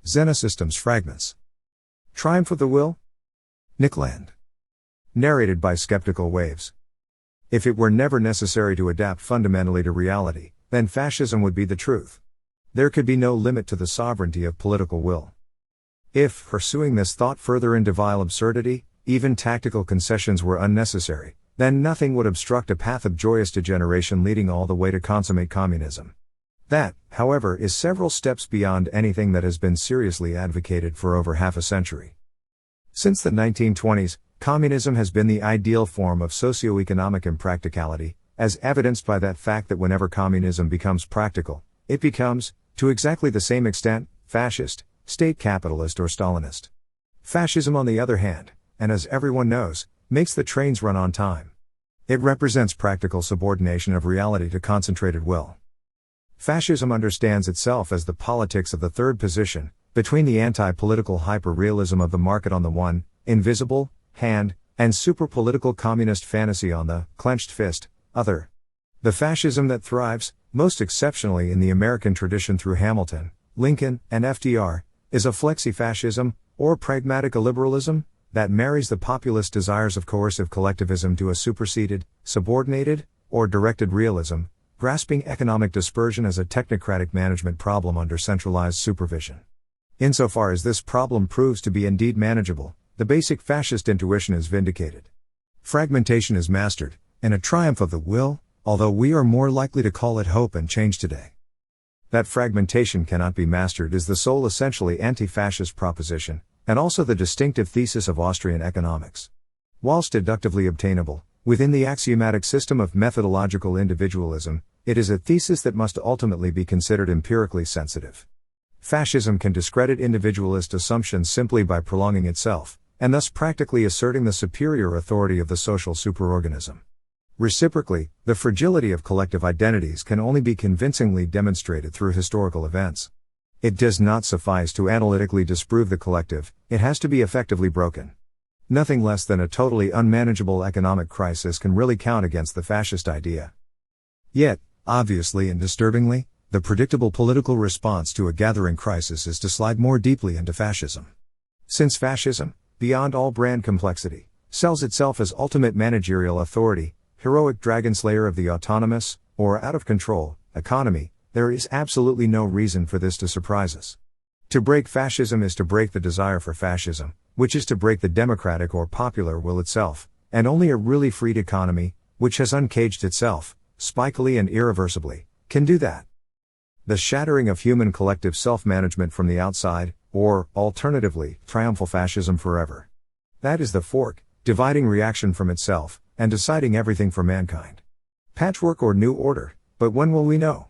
Xenosystems Fragments. Triumph of the Will? Nickland. Narrated by Skeptical Waves. If it were never necessary to adapt fundamentally to reality, then fascism would be the truth. There could be no limit to the sovereignty of political will. If, pursuing this thought further into vile absurdity, even tactical concessions were unnecessary, then nothing would obstruct a path of joyous degeneration leading all the way to consummate communism. That, however, is several steps beyond anything that has been seriously advocated for over half a century. Since the 1920s, communism has been the ideal form of socio-economic impracticality, as evidenced by that fact that whenever communism becomes practical, it becomes, to exactly the same extent, fascist, state capitalist or Stalinist. Fascism, on the other hand, and as everyone knows, makes the trains run on time. It represents practical subordination of reality to concentrated will. Fascism understands itself as the politics of the third position, between the anti-political hyper-realism of the market on the one, invisible, hand, and super-political communist fantasy on the, clenched fist, other. The fascism that thrives, most exceptionally in the American tradition through Hamilton, Lincoln, and FDR, is a flexi-fascism, or pragmatic illiberalism, that marries the populist desires of coercive collectivism to a superseded, subordinated, or directed realism, grasping economic dispersion as a technocratic management problem under centralized supervision. Insofar as this problem proves to be indeed manageable, the basic fascist intuition is vindicated. Fragmentation is mastered, and a triumph of the will, although we are more likely to call it hope and change today. That fragmentation cannot be mastered is the sole essentially anti-fascist proposition, and also the distinctive thesis of Austrian economics. Whilst deductively obtainable, within the axiomatic system of methodological individualism, it is a thesis that must ultimately be considered empirically sensitive. Fascism can discredit individualist assumptions simply by prolonging itself, and thus practically asserting the superior authority of the social superorganism. Reciprocally, the fragility of collective identities can only be convincingly demonstrated through historical events. It does not suffice to analytically disprove the collective, it has to be effectively broken. Nothing less than a totally unmanageable economic crisis can really count against the fascist idea. Yet, obviously and disturbingly, the predictable political response to a gathering crisis is to slide more deeply into fascism. Since fascism, beyond all brand complexity, sells itself as ultimate managerial authority, heroic dragon slayer of the autonomous, or out-of-control, economy, there is absolutely no reason for this to surprise us. To break fascism is to break the desire for fascism, which is to break the democratic or popular will itself, and only a really freed economy, which has uncaged itself, spikily and irreversibly, can do that. The shattering of human collective self-management from the outside, or, alternatively, triumphal fascism forever. That is the fork, dividing reaction from itself, and deciding everything for mankind. Patchwork or new order, but when will we know?